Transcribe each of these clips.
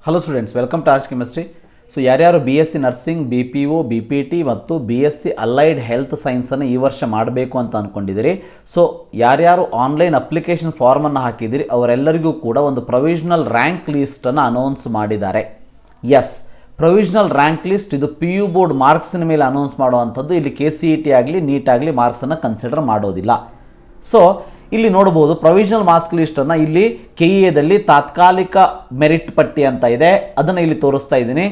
Hello students, welcome to RHchemistry. So ಯಾರ್ಯಾರು BSc nursing, BPO, BPT ಮತ್ತು BSc allied health ಸೈನ್ಸನ್ನು ಈ ವರ್ಷ ಮಾಡಬೇಕು ಅಂತ ಅಂದ್ಕೊಂಡಿದ್ದೀರಿ. ಸೊ ಯಾರ್ಯಾರು ಆನ್ಲೈನ್ ಅಪ್ಲಿಕೇಶನ್ ಫಾರ್ಮನ್ನು ಹಾಕಿದ್ದೀರಿ ಅವರೆಲ್ಲರಿಗೂ ಕೂಡ ಒಂದು ಪ್ರೊವಿಷನಲ್ ರ್ಯಾಂಕ್ ಲಿಸ್ಟನ್ನು ಅನೌನ್ಸ್ ಮಾಡಿದ್ದಾರೆ. ಎಸ್, ಪ್ರೊವಿಷನಲ್ ರ್ಯಾಂಕ್ ಲಿಸ್ಟ್ ಇದು PU ಬೋರ್ಡ್ ಮಾರ್ಕ್ಸಿನ ಮೇಲೆ ಅನೌನ್ಸ್ ಮಾಡುವಂಥದ್ದು. ಇಲ್ಲಿ KCET ಆಗಲಿ ನೀಟ್ ಆಗಲಿ ಮಾರ್ಕ್ಸನ್ನು ಕನ್ಸಿಡರ್ ಮಾಡೋದಿಲ್ಲ. ಸೊ ಇಲ್ಲಿ ನೋಡ್ಬೋದು ಪ್ರೊವಿಷನಲ್ ಮಾರ್ಕ್ಸ್ ಲಿಸ್ಟನ್ನು ಇಲ್ಲಿ KEAದಲ್ಲಿ ತಾತ್ಕಾಲಿಕ ಮೆರಿಟ್ ಪಟ್ಟಿ ಅಂತ ಇದೆ, ಅದನ್ನು ಇಲ್ಲಿ ತೋರಿಸ್ತಾ ಇದ್ದೀನಿ.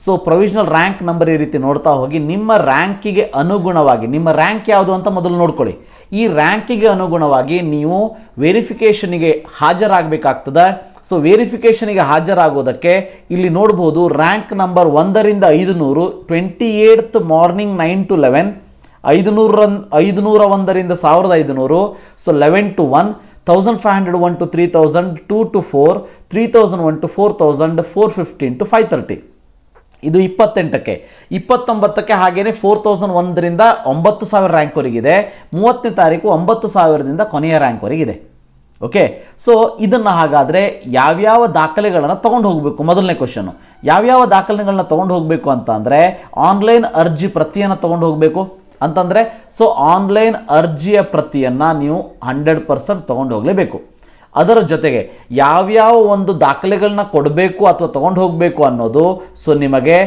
ಸೊ ಪ್ರೊವಿಷನಲ್ ರ್ಯಾಂಕ್ ನಂಬರ್ ಈ ರೀತಿ ನೋಡ್ತಾ ಹೋಗಿ ನಿಮ್ಮ ರ್ಯಾಂಕಿಗೆ ಅನುಗುಣವಾಗಿ ನಿಮ್ಮ ರ್ಯಾಂಕ್ ಯಾವುದು ಅಂತ ಮೊದಲು ನೋಡ್ಕೊಳ್ಳಿ. ಈ ರ್ಯಾಂಕಿಗೆ ಅನುಗುಣವಾಗಿ ನೀವು ವೆರಿಫಿಕೇಷನಿಗೆ ಹಾಜರಾಗಬೇಕಾಗ್ತದೆ. ಸೊ ವೆರಿಫಿಕೇಷನಿಗೆ ಹಾಜರಾಗೋದಕ್ಕೆ ಇಲ್ಲಿ ನೋಡ್ಬೋದು ರ್ಯಾಂಕ್ ನಂಬರ್ 1ರಿಂದ 500, 28th ಮಾರ್ನಿಂಗ್ 9 to 11, 501ರಿಂದ 1500, so 11 to 1, 1501 to 3000, 2 to 4, 3001 to 4000, 415 to 530. ಇದು 28ಕ್ಕೆ. 29ಕ್ಕೆ ಹಾಗೇನೆ 4001ರಿಂದ 9000 ರ್ಯಾಂಕ್ವರೆಗಿದೆ. 30ನೇ ತಾರೀಕು 9000ದಿಂದ ಕೊನೆಯ ರ್ಯಾಂಕ್ವರೆಗಿದೆ. ಓಕೆ, ಸೊ ಇದನ್ನು ಹಾಗಾದರೆ ಯಾವ್ಯಾವ ದಾಖಲೆಗಳನ್ನು ತೊಗೊಂಡು ಹೋಗಬೇಕು? ಮೊದಲನೇ ಕ್ವಶನು, ಯಾವ್ಯಾವ ದಾಖಲೆಗಳನ್ನ ತೊಗೊಂಡು ಹೋಗಬೇಕು ಅಂತ ಅಂದರೆ ಆನ್ಲೈನ್ ಅರ್ಜಿ ಪ್ರತಿಯನ್ನು ತೊಗೊಂಡು ಹೋಗಬೇಕು ಅಂತಂದರೆ, ಸೊ ಆನ್ಲೈನ್ ಅರ್ಜಿಯ ಪ್ರತಿಯನ್ನು ನೀವು 100% ತೊಗೊಂಡು ಹೋಗಲೇಬೇಕು. ಅದರ ಜೊತೆಗೆ ಯಾವ್ಯಾವ ಒಂದು ದಾಖಲೆಗಳನ್ನ ಕೊಡಬೇಕು ಅಥವಾ ತೊಗೊಂಡು ಹೋಗಬೇಕು ಅನ್ನೋದು ಸೊ ನಿಮಗೆ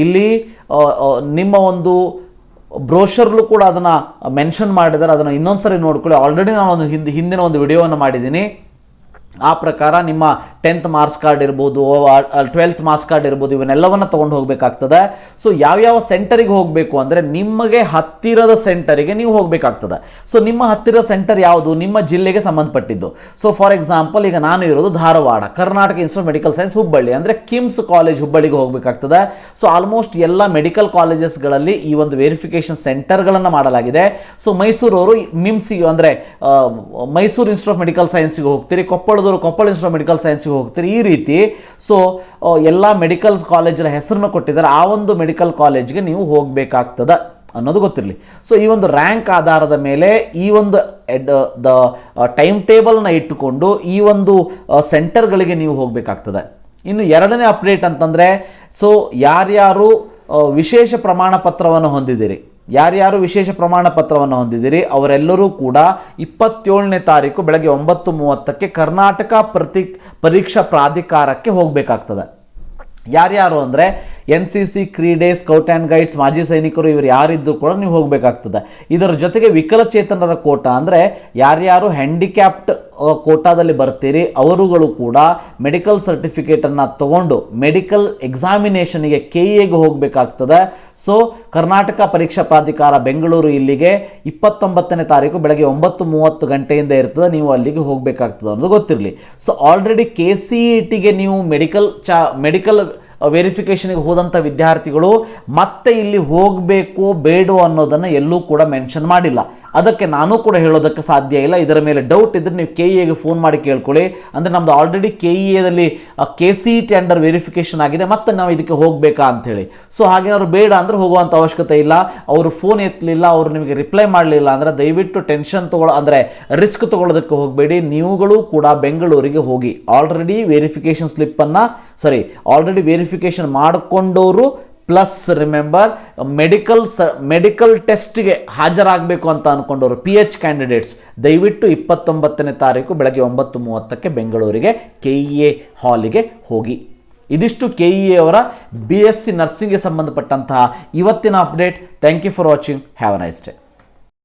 ಇಲ್ಲಿ ನಿಮ್ಮ ಒಂದು ಬ್ರೋಷರ್ಲು ಕೂಡ ಅದನ್ನು ಮೆನ್ಷನ್ ಮಾಡಿದ್ದಾರೆ. ಅದನ್ನು ಇನ್ನೊಂದು ಸರಿ ನೋಡ್ಕೊಳ್ಳಿ. ಆಲ್ರೆಡಿ ನಾನು ಒಂದು ಹಿಂದಿನ ಒಂದು ವಿಡಿಯೋವನ್ನು ಮಾಡಿದ್ದೀನಿ. ಆ ಪ್ರಕಾರ ನಿಮ್ಮ 10th ಮಾರ್ಕ್ಸ್ ಕಾರ್ಡ್ ಇರ್ಬೋದು, 12th ಮಾರ್ಕ್ಸ್ ಕಾರ್ಡ್ ಇರ್ಬೋದು, ಇವನ್ನೆಲ್ಲವನ್ನು ತೊಗೊಂಡು ಹೋಗಬೇಕಾಗ್ತದೆ. ಸೊ ಯಾವ್ಯಾವ ಸೆಂಟರಿಗೆ ಹೋಗಬೇಕು ಅಂದರೆ ನಿಮಗೆ ಹತ್ತಿರದ ಸೆಂಟರಿಗೆ ನೀವು ಹೋಗಬೇಕಾಗ್ತದೆ. ಸೊ ನಿಮ್ಮ ಹತ್ತಿರದ ಸೆಂಟರ್ ಯಾವುದು? ನಿಮ್ಮ ಜಿಲ್ಲೆಗೆ ಸಂಬಂಧಪಟ್ಟಿದ್ದು. ಸೊ ಫಾರ್ ಎಕ್ಸಾಂಪಲ್ ಈಗ ನಾನು ಇರೋದು Dharwad, Karnataka institute of medical science Hubballi, ಅಂದರೆ ಕಿಮ್ಸ್ ಕಾಲೇಜ್ ಹುಬ್ಬಳ್ಳಿಗೆ ಹೋಗಬೇಕಾಗ್ತದೆ. ಸೊ ಆಲ್ಮೋಸ್ಟ್ ಎಲ್ಲ ಮೆಡಿಕಲ್ ಕಾಲೇಜಸ್ಗಳಲ್ಲಿ ಈ ಒಂದು ವೆರಿಫಿಕೇಷನ್ ಸೆಂಟರ್ಗಳನ್ನು ಮಾಡಲಾಗಿದೆ. ಸೊ ಮೈಸೂರವರು ಮಿಮ್ಸಿಗೆ ಅಂದರೆ ಮೈಸೂರು ಇನ್ಸ್ಟಿಟ್ಯೂಟ್ ಆಫ್ ಮೆಡಿಕಲ್ ಸೈನ್ಸ್ಗೆ ಹೋಗ್ತೀರಿ, ಕೊಪ್ಪಳ ಇನ್ಸ್ಟಿಟ್ಯೂಟ್ ಆಫ್ ಮೆಡಿಕಲ್ ಸೈನ್ಸ್ಗೆ ಹೋಗ್ತೀರಿ. ಈ ರೀತಿ ಸೊ ಎಲ್ಲ ಮೆಡಿಕಲ್ ಕಾಲೇಜಿನ ಹೆಸರನ್ನು ಕೊಟ್ಟಿದ್ದಾರೆ. ಆ ಒಂದು ಮೆಡಿಕಲ್ ಕಾಲೇಜ್ಗೆ ನೀವು ಹೋಗಬೇಕಾಗ್ತದೆ ಅನ್ನೋದು ಗೊತ್ತಿರಲಿ. ಸೊ ಈ ಒಂದು ರ್ಯಾಂಕ್ ಆಧಾರದ ಮೇಲೆ ಈ ಒಂದು ಟೈಮ್ ಟೇಬಲ್ನ ಇಟ್ಟುಕೊಂಡು ಈ ಒಂದು ಸೆಂಟರ್ಗಳಿಗೆ ನೀವು ಹೋಗಬೇಕಾಗ್ತದೆ. ಇನ್ನು ಎರಡನೇ ಅಪ್ಡೇಟ್ ಅಂತಂದರೆ, ಸೊ ಯಾರ್ಯಾರು ವಿಶೇಷ ಪ್ರಮಾಣ ಪತ್ರವನ್ನು ಹೊಂದಿದ್ದೀರಿ ಅವರೆಲ್ಲರೂ ಕೂಡ 27ನೇ ತಾರೀಕು ಬೆಳಗ್ಗೆ 9:30ಕ್ಕೆ ಕರ್ನಾಟಕ ಪರೀಕ್ಷಾ ಪ್ರಾಧಿಕಾರಕ್ಕೆ ಹೋಗಬೇಕಾಗ್ತದೆ. ಯಾರ್ಯಾರು ಅಂದರೆ NCC, ಕ್ರೀಡೆ, ಸ್ಕೌಟ್ ಆ್ಯಂಡ್ ಗೈಡ್ಸ್, ಮಾಜಿ ಸೈನಿಕರು, ಇವರು ಯಾರಿದ್ದರೂ ಕೂಡ ನೀವು ಹೋಗಬೇಕಾಗ್ತದೆ. ಇದರ ಜೊತೆಗೆ ವಿಕಲಚೇತನರ ಕೋಟಾ ಅಂದರೆ ಯಾರ್ಯಾರು ಹ್ಯಾಂಡಿಕ್ಯಾಪ್ಟ್ ಕೋಟಾದಲ್ಲಿ ಬರ್ತೀರಿ ಅವರುಗಳು ಕೂಡ ಮೆಡಿಕಲ್ ಸರ್ಟಿಫಿಕೇಟನ್ನು ತಗೊಂಡು ಮೆಡಿಕಲ್ ಎಕ್ಸಾಮಿನೇಷನಿಗೆ KEAಗೆ ಹೋಗಬೇಕಾಗ್ತದೆ. ಸೊ ಕರ್ನಾಟಕ ಪರೀಕ್ಷಾ ಪ್ರಾಧಿಕಾರ ಬೆಂಗಳೂರು ಇಲ್ಲಿಗೆ 29ನೇ ತಾರೀಕು ಬೆಳಗ್ಗೆ 9:30 ಗಂಟೆಯಿಂದ ಇರ್ತದೆ. ನೀವು ಅಲ್ಲಿಗೆ ಹೋಗಬೇಕಾಗ್ತದೆ ಅನ್ನೋದು ಗೊತ್ತಿರಲಿ. ಸೊ ಆಲ್ರೆಡಿ KCETಗೆ ನೀವು ಮೆಡಿಕಲ್ ವೆರಿಫಿಕೇಷನ್ಗೆ ಹೋದಂಥ ವಿದ್ಯಾರ್ಥಿಗಳು ಮತ್ತೆ ಇಲ್ಲಿ ಹೋಗಬೇಕು ಬೇಡೋ ಅನ್ನೋದನ್ನು ಎಲ್ಲೂ ಕೂಡ ಮೆನ್ಷನ್ ಮಾಡಿಲ್ಲ. ಅದಕ್ಕೆ ನಾನು ಕೂಡ ಹೇಳೋದಕ್ಕೆ ಸಾಧ್ಯ ಇಲ್ಲ. ಇದರ ಮೇಲೆ ಡೌಟ್ ಇದ್ದರೆ ನೀವು KEAಗೆ ಫೋನ್ ಮಾಡಿ ಕೇಳ್ಕೊಳ್ಳಿ. ಅಂದರೆ ನಮ್ಮದು ಆಲ್ರೆಡಿ KEAದಲ್ಲಿ KCET ಅಂಡರ್ ವೆರಿಫಿಕೇಷನ್ ಆಗಿದೆ, ಮತ್ತೆ ನಾವು ಇದಕ್ಕೆ ಹೋಗಬೇಕಾ ಅಂಥೇಳಿ. ಸೊ ಹಾಗೇನಾದ್ರು ಬೇಡ ಅಂದರೆ ಹೋಗುವಂಥ ಅವಶ್ಯಕತೆ ಇಲ್ಲ. ಅವರು ಫೋನ್ ಎತ್ತಲಿಲ್ಲ, ಅವರು ನಿಮಗೆ ರಿಪ್ಲೈ ಮಾಡಲಿಲ್ಲ ಅಂದರೆ ದಯವಿಟ್ಟು ಟೆನ್ಷನ್ ಅಂದರೆ ರಿಸ್ಕ್ ತೊಗೊಳ್ಳೋದಕ್ಕೆ ಹೋಗಬೇಡಿ. ನೀವುಗಳು ಕೂಡ ಬೆಂಗಳೂರಿಗೆ ಹೋಗಿ ಆಲ್ರೆಡಿ ವೆರಿಫಿಕೇಷನ್ ಮಾಡಿಕೊಂಡವರು ಪ್ಲಸ್ ರಿಮೆಂಬರ್ ಮೆಡಿಕಲ್ ಟೆಸ್ಟ್ಗೆ ಹಾಜರಾಗಬೇಕು ಅಂತ ಅಂದ್ಕೊಂಡವರು PH ಕ್ಯಾಂಡಿಡೇಟ್ಸ್ ದಯವಿಟ್ಟು 29ನೇ ತಾರೀಕು ಬೆಳಗ್ಗೆ 9:30ಕ್ಕೆ ಬೆಂಗಳೂರಿಗೆ KEA ಹಾಲಿಗೆ ಹೋಗಿ. ಇದಿಷ್ಟು KEA ಅವರ BSc ನರ್ಸಿಂಗ್ಗೆ ಸಂಬಂಧಪಟ್ಟಂತಹ ಇವತ್ತಿನ update. Thank you for watching. Have a nice day.